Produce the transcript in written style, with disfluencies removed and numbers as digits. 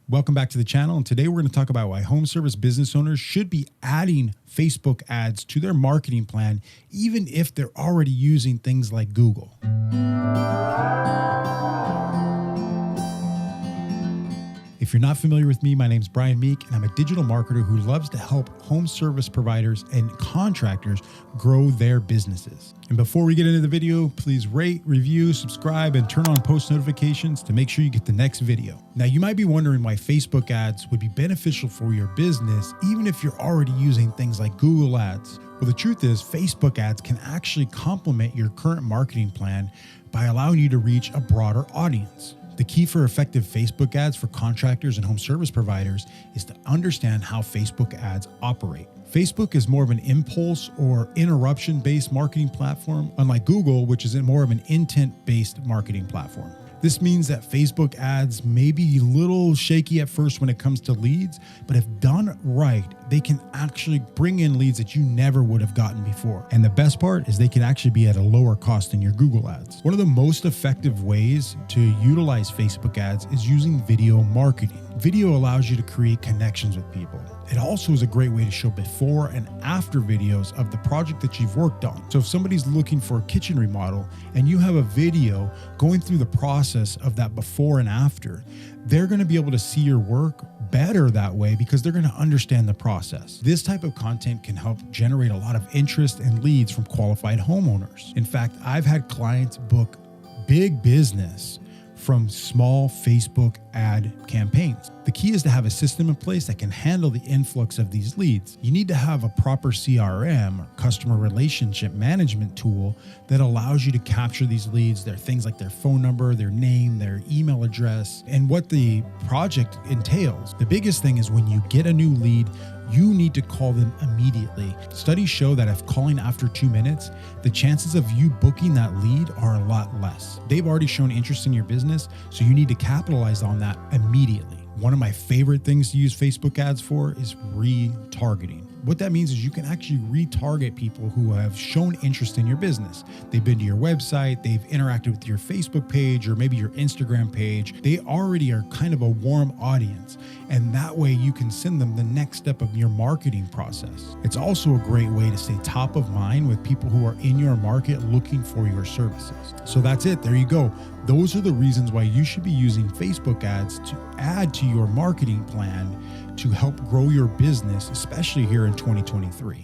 Welcome back to the channel, and today we're going to talk about why home service business owners should be adding Facebook ads to their marketing plan, even if they're already using things like Google. If you're not familiar with me, my name's Brian Meek, and I'm a digital marketer who loves to help home service providers and contractors grow their businesses. And before we get into the video, please rate, review, subscribe, and turn on post notifications to make sure you get the next video. Now, you might be wondering why Facebook ads would be beneficial for your business, even if you're already using things like Google ads. Well, the truth is Facebook ads can actually complement your current marketing plan by allowing you to reach a broader audience. The key for effective Facebook ads for contractors and home service providers is to understand how Facebook ads operate. Facebook is more of an impulse or interruption-based marketing platform, unlike Google, which is more of an intent-based marketing platform. This means that Facebook ads may be a little shaky at first when it comes to leads, but if done right, they can actually bring in leads that you never would have gotten before. And the best part is they can actually be at a lower cost than your Google ads. One of the most effective ways to utilize Facebook ads is using video marketing. Video allows you to create connections with people. It also is a great way to show before and after videos of the project that you've worked on. So if somebody's looking for a kitchen remodel and you have a video going through the process of that before and after, they're going to be able to see your work better that way because they're going to understand the process. This type of content can help generate a lot of interest and leads from qualified homeowners. In fact, I've had clients book big business from small Facebook ad campaigns. The key is to have a system in place that can handle the influx of these leads. You need to have a proper CRM, or customer relationship management tool, that allows you to capture these leads, their things like their phone number, their name, their email address, and what the project entails. The biggest thing is when you get a new lead, you need to call them immediately. Studies show that if calling after 2 minutes, the chances of you booking that lead are a lot less. They've already shown interest in your business, so you need to capitalize on that immediately. One of my favorite things to use Facebook ads for is retargeting. What that means is you can actually retarget people who have shown interest in your business. They've been to your website, they've interacted with your Facebook page or maybe your Instagram page. They already are kind of a warm audience, and that way you can send them the next step of your marketing process. It's also a great way to stay top of mind with people who are in your market looking for your services. So that's it. There you go. Those are the reasons why you should be using Facebook ads to add to your marketing plan to help grow your business, especially here in 2023.